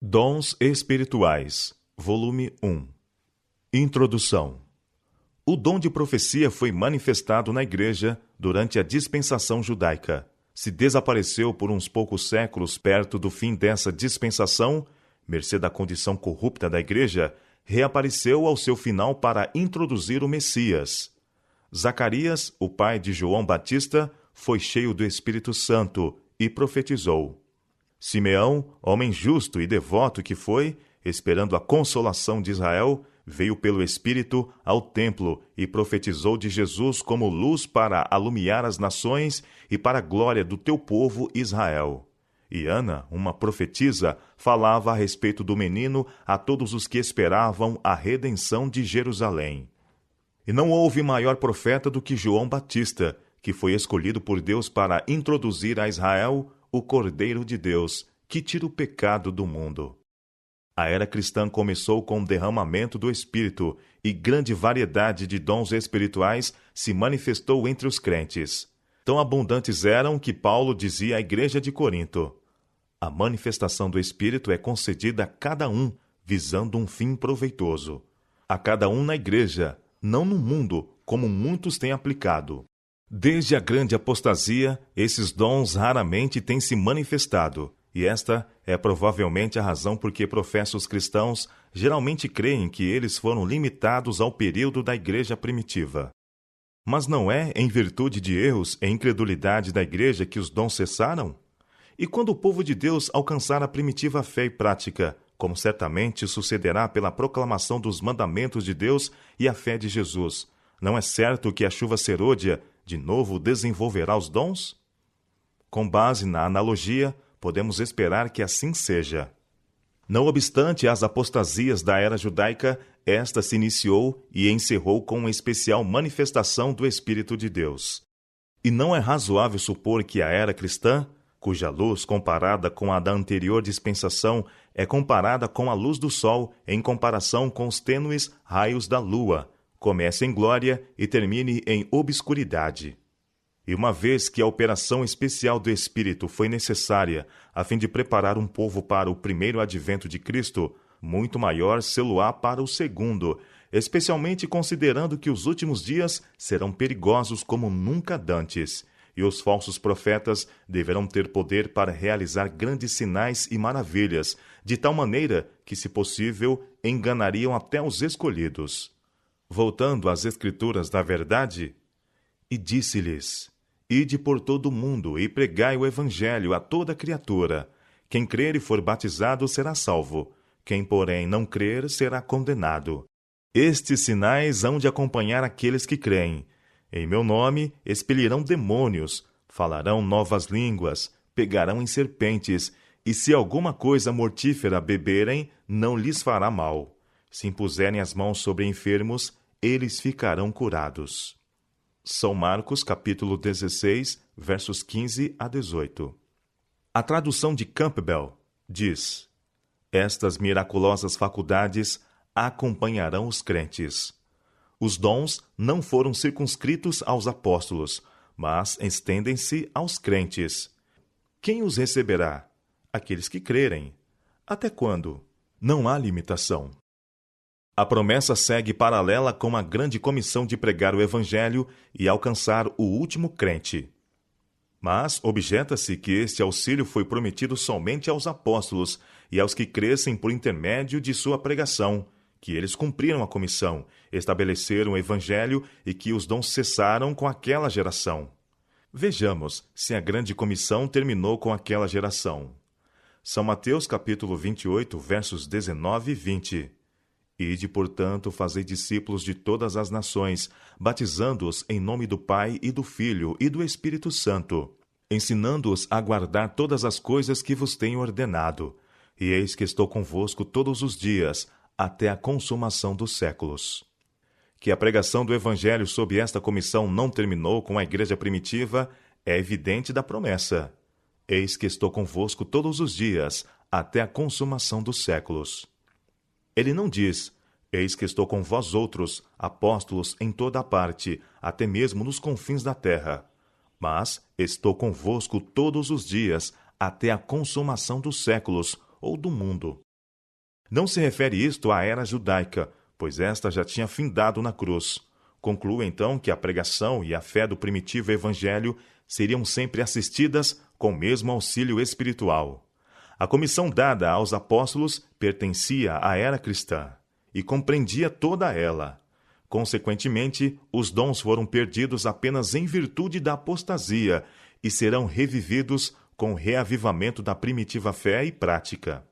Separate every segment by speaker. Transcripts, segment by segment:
Speaker 1: Dons Espirituais, Volume 1. Introdução. O dom de profecia foi manifestado na Igreja durante a dispensação judaica. Se desapareceu por uns poucos séculos perto do fim dessa dispensação, mercê da condição corrupta da Igreja, reapareceu ao seu final para introduzir o Messias. Zacarias, o pai de João Batista, foi cheio do Espírito Santo e profetizou. Simeão, homem justo e devoto que foi, esperando a consolação de Israel, veio pelo Espírito ao templo e profetizou de Jesus como luz para alumiar as nações e para a glória do teu povo Israel. E Ana, uma profetisa, falava a respeito do menino a todos os que esperavam a redenção de Jerusalém. E não houve maior profeta do que João Batista, que foi escolhido por Deus para introduzir a Israel o Cordeiro de Deus, que tira o pecado do mundo. A era cristã começou com o derramamento do Espírito e grande variedade de dons espirituais se manifestou entre os crentes. Tão abundantes eram que Paulo dizia à igreja de Corinto: a manifestação do Espírito é concedida a cada um, visando um fim proveitoso. A cada um na igreja, não no mundo, como muitos têm aplicado. Desde a grande apostasia, esses dons raramente têm se manifestado, e esta é provavelmente a razão por que professos cristãos geralmente creem que eles foram limitados ao período da igreja primitiva. Mas não é em virtude de erros e incredulidade da igreja que os dons cessaram? E quando o povo de Deus alcançar a primitiva fé e prática, como certamente sucederá pela proclamação dos mandamentos de Deus e a fé de Jesus, não é certo que a chuva serôdia de novo desenvolverá os dons? Com base na analogia, podemos esperar que assim seja. Não obstante as apostasias da era judaica, esta se iniciou e encerrou com uma especial manifestação do Espírito de Deus. E não é razoável supor que a era cristã, cuja luz comparada com a da anterior dispensação é comparada com a luz do sol em comparação com os tênues raios da lua, comece em glória e termine em obscuridade. E uma vez que a operação especial do Espírito foi necessária a fim de preparar um povo para o primeiro advento de Cristo, muito maior se-lo-á para o segundo, especialmente considerando que os últimos dias serão perigosos como nunca dantes, e os falsos profetas deverão ter poder para realizar grandes sinais e maravilhas, de tal maneira que, se possível, enganariam até os escolhidos. Voltando às Escrituras da verdade, e disse-lhes: ide por todo o mundo e pregai o Evangelho a toda criatura. Quem crer e for batizado será salvo. Quem, porém, não crer será condenado. Estes sinais hão de acompanhar aqueles que creem. Em meu nome expelirão demônios, falarão novas línguas, pegarão em serpentes, e se alguma coisa mortífera beberem, não lhes fará mal. Se impuserem as mãos sobre enfermos, eles ficarão curados. São Marcos, capítulo 16, versos 15 a 18. A tradução de Campbell diz: estas miraculosas faculdades acompanharão os crentes. Os dons não foram circunscritos aos apóstolos, mas estendem-se aos crentes. Quem os receberá? Aqueles que crerem. Até quando? Não há limitação. A promessa segue paralela com a grande comissão de pregar o Evangelho e alcançar o último crente. Mas objeta-se que este auxílio foi prometido somente aos apóstolos e aos que crescem por intermédio de sua pregação, que eles cumpriram a comissão, estabeleceram o Evangelho e que os dons cessaram com aquela geração. Vejamos se a grande comissão terminou com aquela geração. São Mateus, capítulo 28, versos 19 e 20. Ide, portanto, fazei discípulos de todas as nações, batizando-os em nome do Pai e do Filho e do Espírito Santo, ensinando-os a guardar todas as coisas que vos tenho ordenado. E eis que estou convosco todos os dias, até a consumação dos séculos. Que a pregação do Evangelho sob esta comissão não terminou com a igreja primitiva é evidente da promessa. Eis que estou convosco todos os dias, até a consumação dos séculos. Ele não diz: eis que estou com vós outros, apóstolos, em toda a parte, até mesmo nos confins da terra. Mas estou convosco todos os dias, até a consumação dos séculos, ou do mundo. Não se refere isto à era judaica, pois esta já tinha findado na cruz. Conclui então que a pregação e a fé do primitivo evangelho seriam sempre assistidas com o mesmo auxílio espiritual. A comissão dada aos apóstolos pertencia à era cristã e compreendia toda ela. Consequentemente, os dons foram perdidos apenas em virtude da apostasia e serão revividos com o reavivamento da primitiva fé e prática.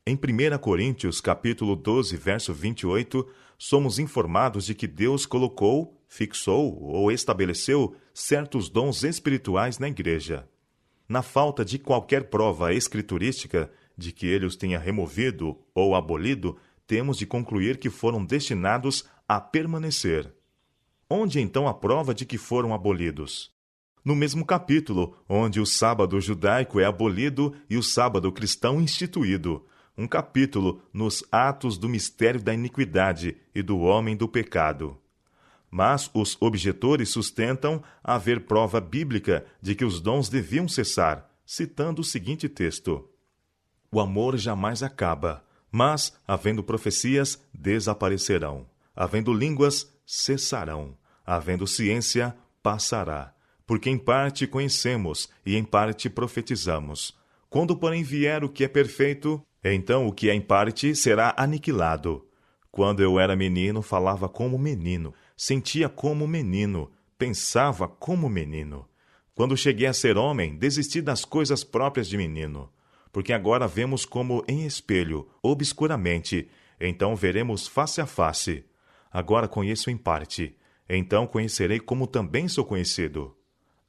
Speaker 1: Em 1 Coríntios, capítulo 12, verso 28, somos informados de que Deus colocou, fixou ou estabeleceu certos dons espirituais na igreja. Na falta de qualquer prova escriturística de que ele os tenha removido ou abolido, temos de concluir que foram destinados a permanecer. Onde então a prova de que foram abolidos? No mesmo capítulo, onde o sábado judaico é abolido e o sábado cristão instituído. Um capítulo nos Atos do Mistério da Iniquidade e do Homem do Pecado. Mas os objetores sustentam haver prova bíblica de que os dons deviam cessar, citando o seguinte texto: O amor jamais acaba, mas, havendo profecias, desaparecerão. Havendo línguas, cessarão. Havendo ciência, passará. Porque em parte conhecemos e em parte profetizamos. Quando, porém, vier o que é perfeito, então o que é em parte será aniquilado. Quando eu era menino, falava como menino, sentia como menino, pensava como menino. Quando cheguei a ser homem, desisti das coisas próprias de menino. Porque agora vemos como em espelho, obscuramente, então veremos face a face. Agora conheço em parte, então conhecerei como também sou conhecido.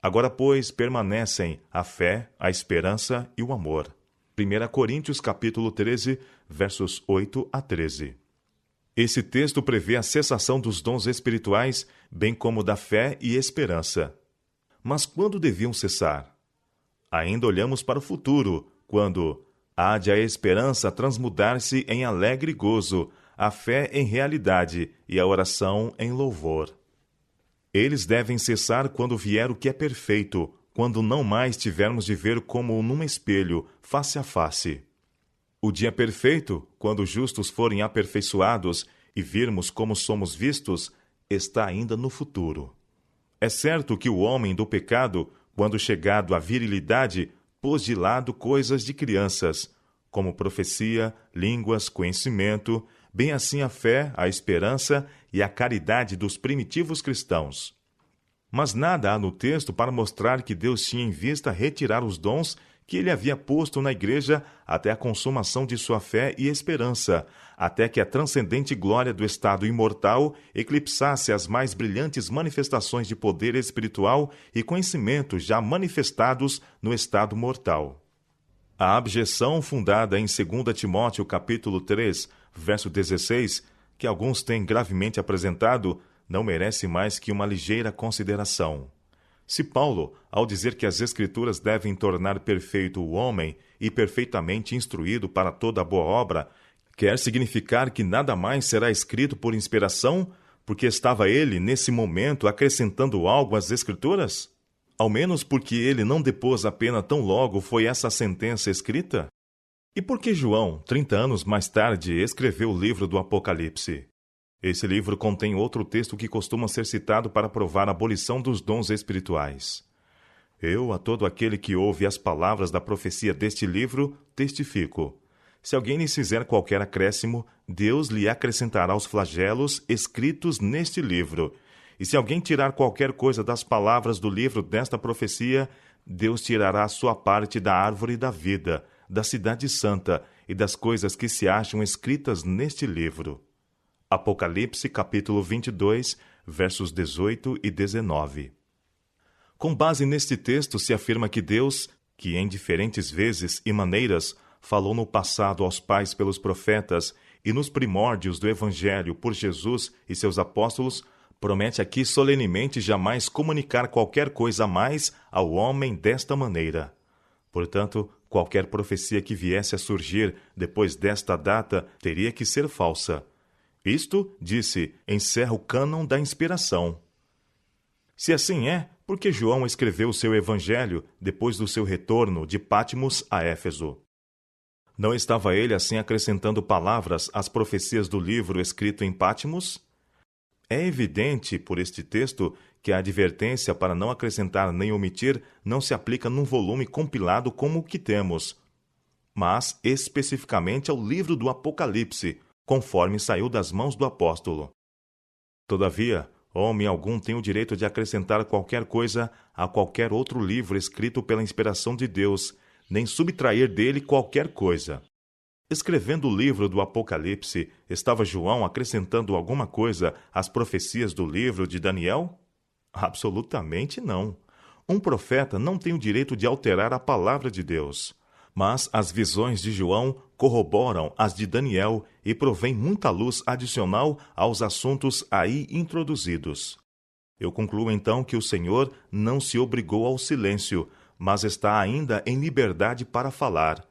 Speaker 1: Agora, pois, permanecem a fé, a esperança e o amor. 1 Coríntios, capítulo 13, versos 8 a 13. Esse texto prevê a cessação dos dons espirituais, bem como da fé e esperança. Mas quando deviam cessar? Ainda olhamos para o futuro, quando há de a esperança transmudar-se em alegre gozo, a fé em realidade e a oração em louvor. Eles devem cessar quando vier o que é perfeito, quando não mais tivermos de ver como num espelho, face a face. O dia perfeito, quando os justos forem aperfeiçoados e virmos como somos vistos, está ainda no futuro. É certo que o homem do pecado, quando chegado à virilidade, pôs de lado coisas de crianças, como profecia, línguas, conhecimento, bem assim a fé, a esperança e a caridade dos primitivos cristãos. Mas nada há no texto para mostrar que Deus tinha em vista retirar os dons que ele havia posto na igreja até a consumação de sua fé e esperança, até que a transcendente glória do estado imortal eclipsasse as mais brilhantes manifestações de poder espiritual e conhecimento já manifestados no estado mortal. A abjeção fundada em 2 Timóteo capítulo 3, verso 16, que alguns têm gravemente apresentado, não merece mais que uma ligeira consideração. Se Paulo, ao dizer que as Escrituras devem tornar perfeito o homem e perfeitamente instruído para toda boa obra, quer significar que nada mais será escrito por inspiração, porque estava ele, nesse momento, acrescentando algo às Escrituras? Ao menos porque ele não depôs a pena tão logo foi essa sentença escrita? E por que João, 30 anos mais tarde, escreveu o livro do Apocalipse? Esse livro contém outro texto que costuma ser citado para provar a abolição dos dons espirituais. Eu, a todo aquele que ouve as palavras da profecia deste livro, testifico. Se alguém lhes fizer qualquer acréscimo, Deus lhe acrescentará os flagelos escritos neste livro. E se alguém tirar qualquer coisa das palavras do livro desta profecia, Deus tirará a sua parte da árvore da vida, da cidade santa e das coisas que se acham escritas neste livro. Apocalipse, capítulo 22, versos 18 e 19. Com base neste texto se afirma que Deus, que em diferentes vezes e maneiras falou no passado aos pais pelos profetas e nos primórdios do Evangelho por Jesus e seus apóstolos, promete aqui solenemente jamais comunicar qualquer coisa a mais ao homem desta maneira. Portanto, qualquer profecia que viesse a surgir depois desta data teria que ser falsa. Isto, disse, encerra o cânon da inspiração. Se assim é, por que João escreveu o seu evangelho depois do seu retorno de Patmos a Éfeso? Não estava ele assim acrescentando palavras às profecias do livro escrito em Pátimos? É evidente, por este texto, que a advertência para não acrescentar nem omitir não se aplica num volume compilado como o que temos, mas especificamente ao livro do Apocalipse, conforme saiu das mãos do apóstolo. Todavia, homem algum tem o direito de acrescentar qualquer coisa a qualquer outro livro escrito pela inspiração de Deus, nem subtrair dele qualquer coisa. Escrevendo o livro do Apocalipse, estava João acrescentando alguma coisa às profecias do livro de Daniel? Absolutamente não. Um profeta não tem o direito de alterar a palavra de Deus. Mas as visões de João corroboram as de Daniel e provêm muita luz adicional aos assuntos aí introduzidos. Eu concluo então que o Senhor não se obrigou ao silêncio, mas está ainda em liberdade para falar.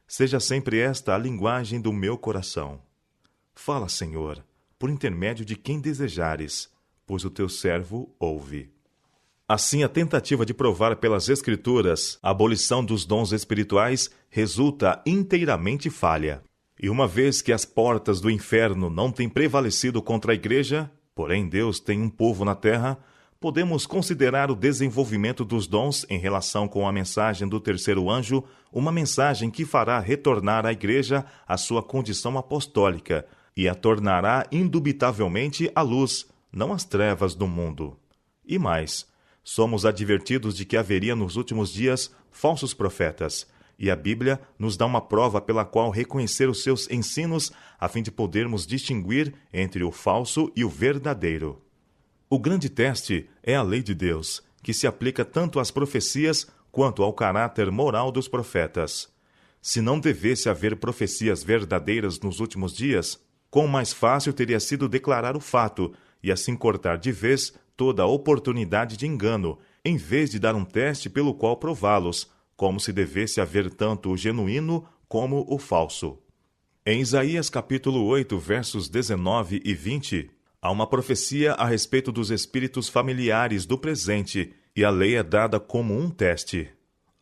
Speaker 1: Seja sempre esta a linguagem do meu coração. Fala, Senhor, por intermédio de quem desejares, pois o teu servo ouve. Assim, a tentativa de provar pelas Escrituras a abolição dos dons espirituais resulta inteiramente falha. E uma vez que as portas do inferno não têm prevalecido contra a Igreja, porém Deus tem um povo na terra, podemos considerar o desenvolvimento dos dons em relação com a mensagem do terceiro anjo uma mensagem que fará retornar à Igreja à sua condição apostólica e a tornará indubitavelmente à luz, não às trevas do mundo. E mais, somos advertidos de que haveria nos últimos dias falsos profetas, e a Bíblia nos dá uma prova pela qual reconhecer os seus ensinos a fim de podermos distinguir entre o falso e o verdadeiro. O grande teste é a lei de Deus, que se aplica tanto às profecias quanto ao caráter moral dos profetas. Se não devesse haver profecias verdadeiras nos últimos dias, quão mais fácil teria sido declarar o fato e assim cortar de vez toda a oportunidade de engano, em vez de dar um teste pelo qual prová-los, como se devesse haver tanto o genuíno como o falso. Em Isaías capítulo 8, versos 19 e 20, há uma profecia a respeito dos espíritos familiares do presente, e a lei é dada como um teste.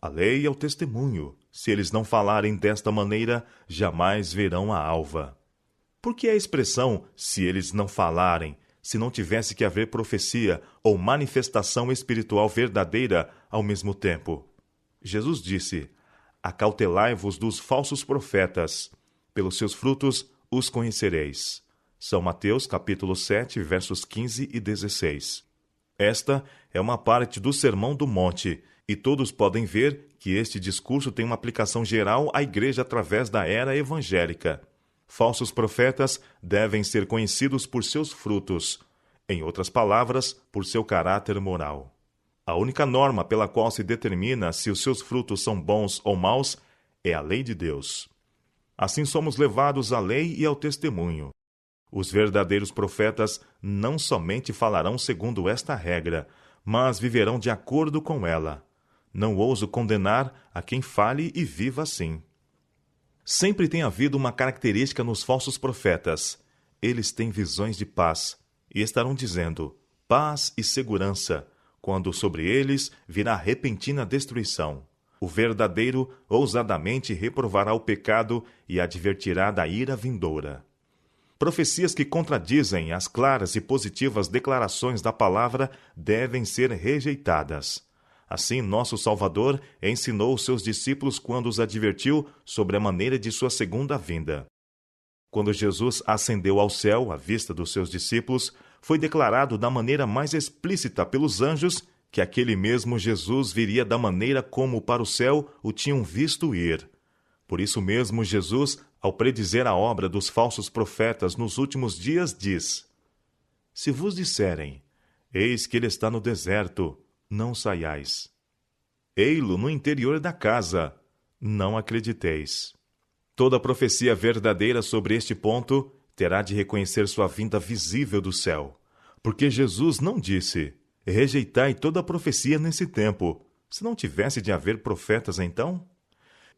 Speaker 1: A lei é o testemunho. Se eles não falarem desta maneira, jamais verão a alva. Por que a expressão, se eles não falarem, se não tivesse que haver profecia ou manifestação espiritual verdadeira ao mesmo tempo? Jesus disse: acautelai-vos dos falsos profetas, pelos seus frutos os conhecereis. São Mateus, capítulo 7, versos 15 e 16. Esta é uma parte do Sermão do Monte, e todos podem ver que este discurso tem uma aplicação geral à Igreja através da era evangélica. Falsos profetas devem ser conhecidos por seus frutos, em outras palavras, por seu caráter moral. A única norma pela qual se determina se os seus frutos são bons ou maus é a lei de Deus. Assim somos levados à lei e ao testemunho. Os verdadeiros profetas não somente falarão segundo esta regra, mas viverão de acordo com ela. Não ouso condenar a quem fale e viva assim. Sempre tem havido uma característica nos falsos profetas. Eles têm visões de paz, e estarão dizendo paz e segurança, quando sobre eles virá repentina destruição. O verdadeiro ousadamente reprovará o pecado e advertirá da ira vindoura. Profecias que contradizem as claras e positivas declarações da palavra devem ser rejeitadas. Assim, nosso Salvador ensinou os seus discípulos quando os advertiu sobre a maneira de sua segunda vinda. Quando Jesus ascendeu ao céu à vista dos seus discípulos, foi declarado da maneira mais explícita pelos anjos que aquele mesmo Jesus viria da maneira como para o céu o tinham visto ir. Por isso mesmo, Jesus, ao predizer a obra dos falsos profetas nos últimos dias, diz: se vos disserem, eis que ele está no deserto, não saiais. Ei-lo no interior da casa, não acrediteis. Toda profecia verdadeira sobre este ponto terá de reconhecer sua vinda visível do céu, porque Jesus não disse: rejeitai toda a profecia nesse tempo, se não tivesse de haver profetas então?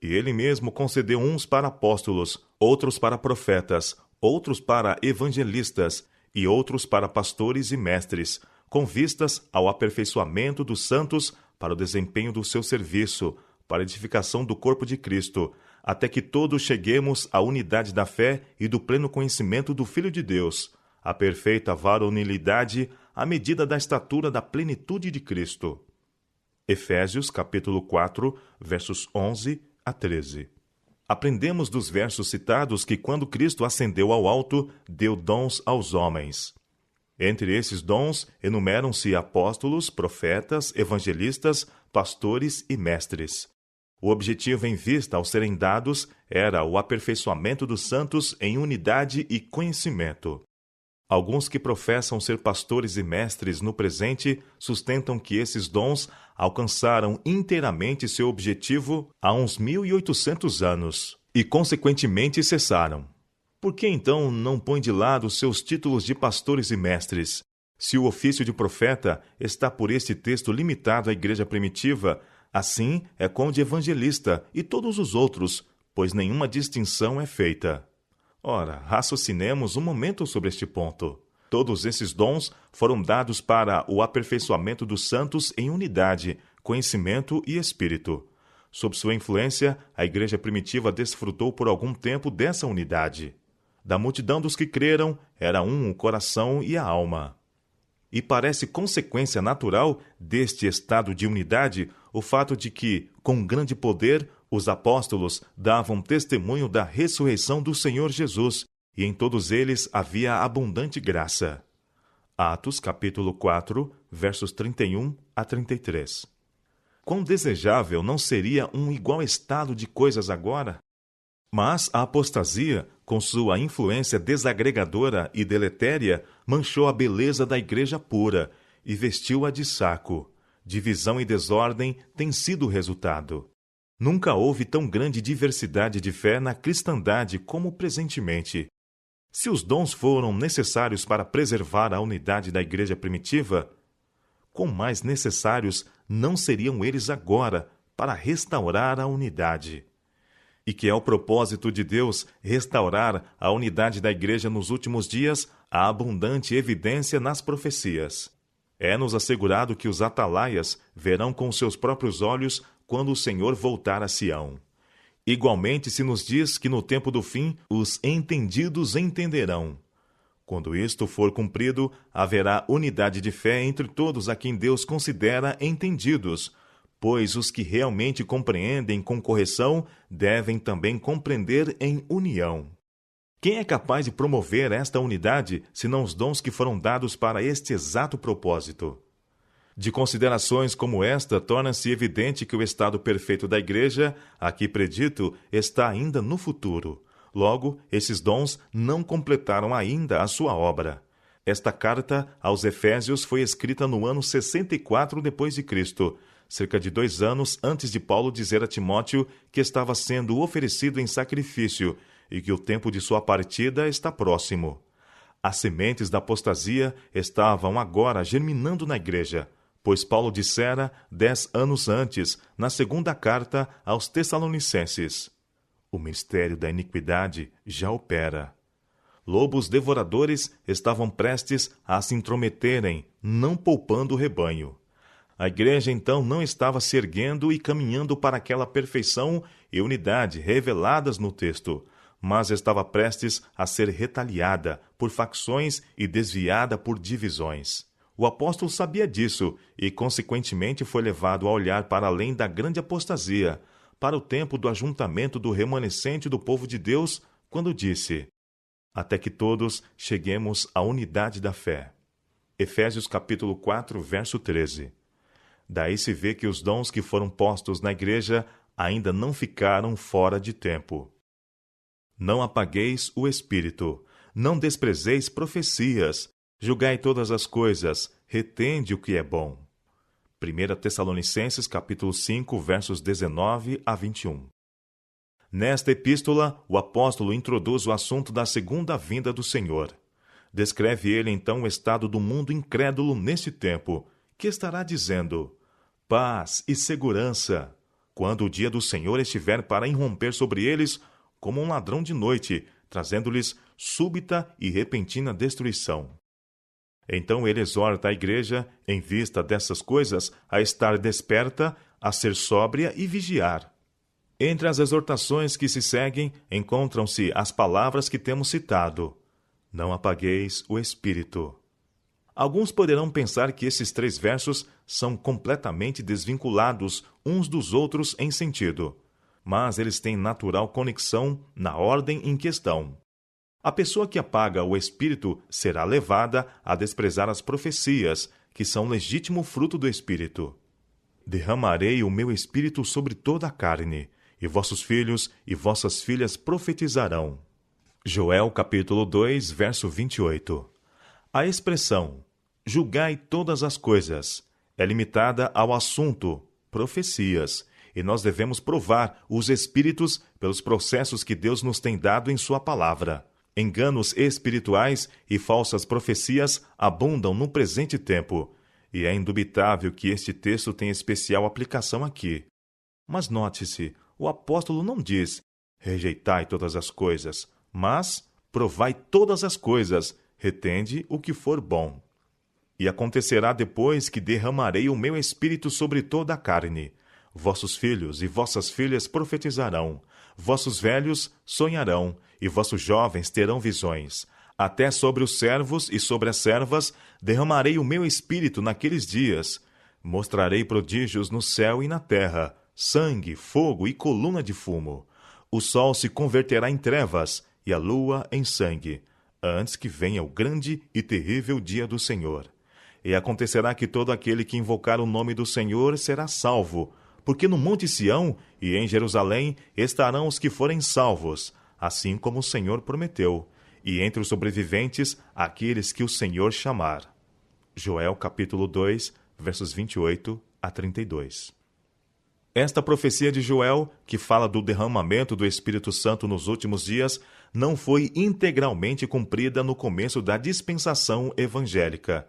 Speaker 1: E ele mesmo concedeu uns para apóstolos, outros para profetas, outros para evangelistas e outros para pastores e mestres, com vistas ao aperfeiçoamento dos santos para o desempenho do seu serviço, para a edificação do corpo de Cristo, até que todos cheguemos à unidade da fé e do pleno conhecimento do Filho de Deus, à perfeita varonilidade, à medida da estatura da plenitude de Cristo. Efésios, capítulo 4, versos 11 a 13. Aprendemos dos versos citados que quando Cristo ascendeu ao alto, deu dons aos homens. Entre esses dons, enumeram-se apóstolos, profetas, evangelistas, pastores e mestres. O objetivo em vista ao serem dados era o aperfeiçoamento dos santos em unidade e conhecimento. Alguns que professam ser pastores e mestres no presente sustentam que esses dons alcançaram inteiramente seu objetivo há uns 1.800 anos e, consequentemente, cessaram. Por que, então, não põe de lado seus títulos de pastores e mestres? Se o ofício de profeta está por este texto limitado à igreja primitiva, assim é com o de evangelista e todos os outros, pois nenhuma distinção é feita. Ora, raciocinemos um momento sobre este ponto. Todos esses dons foram dados para o aperfeiçoamento dos santos em unidade, conhecimento e espírito. Sob sua influência, a igreja primitiva desfrutou por algum tempo dessa unidade. Da multidão dos que creram, era um o coração e a alma. E parece consequência natural deste estado de unidade o fato de que, com grande poder, os apóstolos davam testemunho da ressurreição do Senhor Jesus, e em todos eles havia abundante graça. Atos, capítulo 4, versos 31 a 33. Quão desejável não seria um igual estado de coisas agora? Mas a apostasia, com sua influência desagregadora e deletéria, manchou a beleza da igreja pura e vestiu-a de saco. Divisão e desordem têm sido o resultado. Nunca houve tão grande diversidade de fé na cristandade como presentemente. Se os dons foram necessários para preservar a unidade da igreja primitiva, quão mais necessários não seriam eles agora para restaurar a unidade? E que é o propósito de Deus restaurar a unidade da igreja nos últimos dias, há abundante evidência nas profecias. É-nos assegurado que os atalaias verão com seus próprios olhos quando o Senhor voltar a Sião. Igualmente se nos diz que no tempo do fim os entendidos entenderão. Quando isto for cumprido, haverá unidade de fé entre todos a quem Deus considera entendidos, pois os que realmente compreendem com correção devem também compreender em união. Quem é capaz de promover esta unidade, senão os dons que foram dados para este exato propósito? De considerações como esta, torna-se evidente que o estado perfeito da igreja, aqui predito, está ainda no futuro. Logo, esses dons não completaram ainda a sua obra. Esta carta aos Efésios foi escrita no ano 64 d.C., cerca de 2 anos antes de Paulo dizer a Timóteo que estava sendo oferecido em sacrifício e que o tempo de sua partida está próximo. As sementes da apostasia estavam agora germinando na igreja, pois Paulo dissera 10 anos antes, na segunda carta aos Tessalonicenses: o mistério da iniquidade já opera. Lobos devoradores estavam prestes a se intrometerem, não poupando o rebanho. A igreja, então, não estava se erguendo e caminhando para aquela perfeição e unidade reveladas no texto, mas estava prestes a ser retaliada por facções e desviada por divisões. O apóstolo sabia disso e, consequentemente, foi levado a olhar para além da grande apostasia, para o tempo do ajuntamento do remanescente do povo de Deus, quando disse: até que todos cheguemos à unidade da fé. Efésios capítulo 4, verso 13. Daí se vê que os dons que foram postos na igreja ainda não ficaram fora de tempo. Não apagueis o espírito, não desprezeis profecias, julgai todas as coisas, retende o que é bom. 1 Tessalonicenses capítulo 5, versos 19 a 21. Nesta epístola, o apóstolo introduz o assunto da segunda vinda do Senhor. Descreve ele então o estado do mundo incrédulo nesse tempo, que estará dizendo: paz e segurança, quando o dia do Senhor estiver para irromper sobre eles como um ladrão de noite, trazendo-lhes súbita e repentina destruição. Então ele exorta a igreja, em vista dessas coisas, a estar desperta, a ser sóbria e vigiar. Entre as exortações que se seguem, encontram-se as palavras que temos citado. Não apagueis o Espírito. Alguns poderão pensar que esses 3 versos são completamente desvinculados uns dos outros em sentido, mas eles têm natural conexão na ordem em questão. A pessoa que apaga o Espírito será levada a desprezar as profecias, que são legítimo fruto do Espírito. Derramarei o meu Espírito sobre toda a carne, e vossos filhos e vossas filhas profetizarão. Joel capítulo 2, verso 28. A expressão julgai todas as coisas é limitada ao assunto profecias, e nós devemos provar os espíritos pelos processos que Deus nos tem dado em sua palavra. Enganos espirituais e falsas profecias abundam no presente tempo, e é indubitável que este texto tem especial aplicação aqui. Mas note-se, o apóstolo não diz, rejeitai todas as coisas, mas provai todas as coisas, retende o que for bom. E acontecerá depois que derramarei o meu espírito sobre toda a carne. Vossos filhos e vossas filhas profetizarão, vossos velhos sonharão, e vossos jovens terão visões. Até sobre os servos e sobre as servas derramarei o meu espírito naqueles dias. Mostrarei prodígios no céu e na terra, sangue, fogo e coluna de fumo. O sol se converterá em trevas e a lua em sangue, antes que venha o grande e terrível dia do Senhor. E acontecerá que todo aquele que invocar o nome do Senhor será salvo, porque no Monte Sião e em Jerusalém estarão os que forem salvos, assim como o Senhor prometeu, e entre os sobreviventes, aqueles que o Senhor chamar. Joel capítulo 2, versos 28 a 32. Esta profecia de Joel, que fala do derramamento do Espírito Santo nos últimos dias, não foi integralmente cumprida no começo da dispensação evangélica.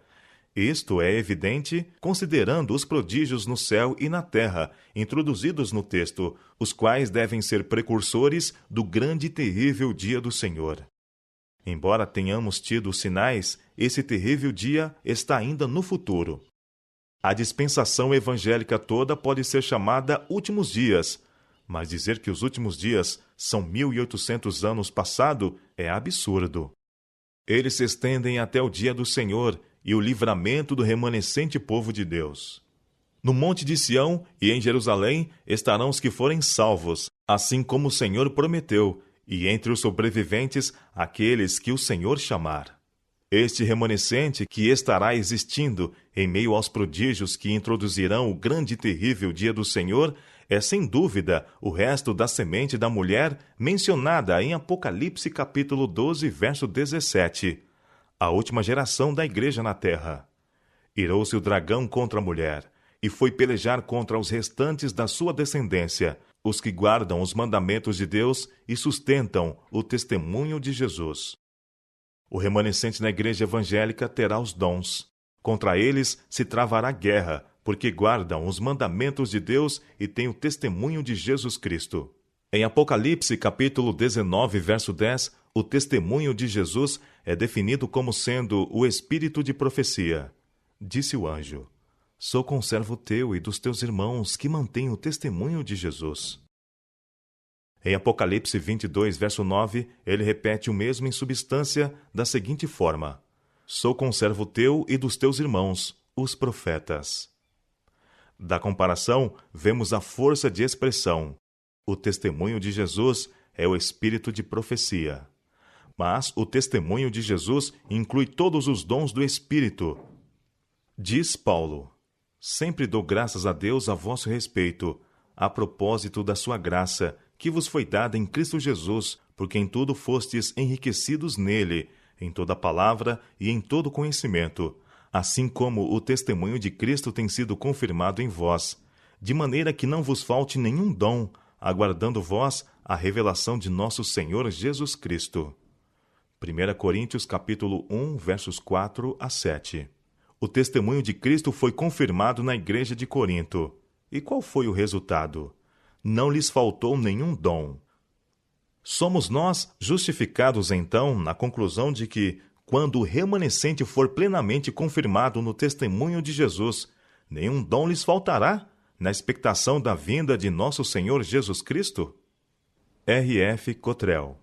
Speaker 1: Isto é evidente considerando os prodígios no céu e na terra, introduzidos no texto, os quais devem ser precursores do grande e terrível dia do Senhor. Embora tenhamos tido sinais, esse terrível dia está ainda no futuro. A dispensação evangélica toda pode ser chamada últimos dias, mas dizer que os últimos dias são 1800 anos passado é absurdo. Eles se estendem até o dia do Senhor e o livramento do remanescente povo de Deus. No Monte de Sião e em Jerusalém estarão os que forem salvos, assim como o Senhor prometeu, e entre os sobreviventes, aqueles que o Senhor chamar. Este remanescente que estará existindo em meio aos prodígios que introduzirão o grande e terrível dia do Senhor é, sem dúvida, o resto da semente da mulher mencionada em Apocalipse capítulo 12, verso 17. A última geração da igreja na terra. Irou-se o dragão contra a mulher, e foi pelejar contra os restantes da sua descendência, os que guardam os mandamentos de Deus e sustentam o testemunho de Jesus. O remanescente na igreja evangélica terá os dons. Contra eles se travará guerra, porque guardam os mandamentos de Deus e têm o testemunho de Jesus Cristo. Em Apocalipse capítulo 19, verso 10, o testemunho de Jesus é definido como sendo o espírito de profecia. Disse o anjo: sou conservo teu e dos teus irmãos que mantêm o testemunho de Jesus. Em Apocalipse 22, verso 9, ele repete o mesmo em substância da seguinte forma: sou conservo teu e dos teus irmãos, os profetas. Da comparação, vemos a força de expressão. O testemunho de Jesus é o espírito de profecia. Mas o testemunho de Jesus inclui todos os dons do Espírito. Diz Paulo: sempre dou graças a Deus a vosso respeito, a propósito da sua graça, que vos foi dada em Cristo Jesus, porque em tudo fostes enriquecidos nele, em toda palavra e em todo conhecimento, assim como o testemunho de Cristo tem sido confirmado em vós, de maneira que não vos falte nenhum dom, aguardando vós a revelação de nosso Senhor Jesus Cristo. 1 Coríntios capítulo 1, versos 4 a 7. O testemunho de Cristo foi confirmado na igreja de Corinto. E qual foi o resultado? Não lhes faltou nenhum dom. Somos nós justificados, então, na conclusão de que, quando o remanescente for plenamente confirmado no testemunho de Jesus, nenhum dom lhes faltará, na expectação da vinda de nosso Senhor Jesus Cristo? R. F. Cottrell.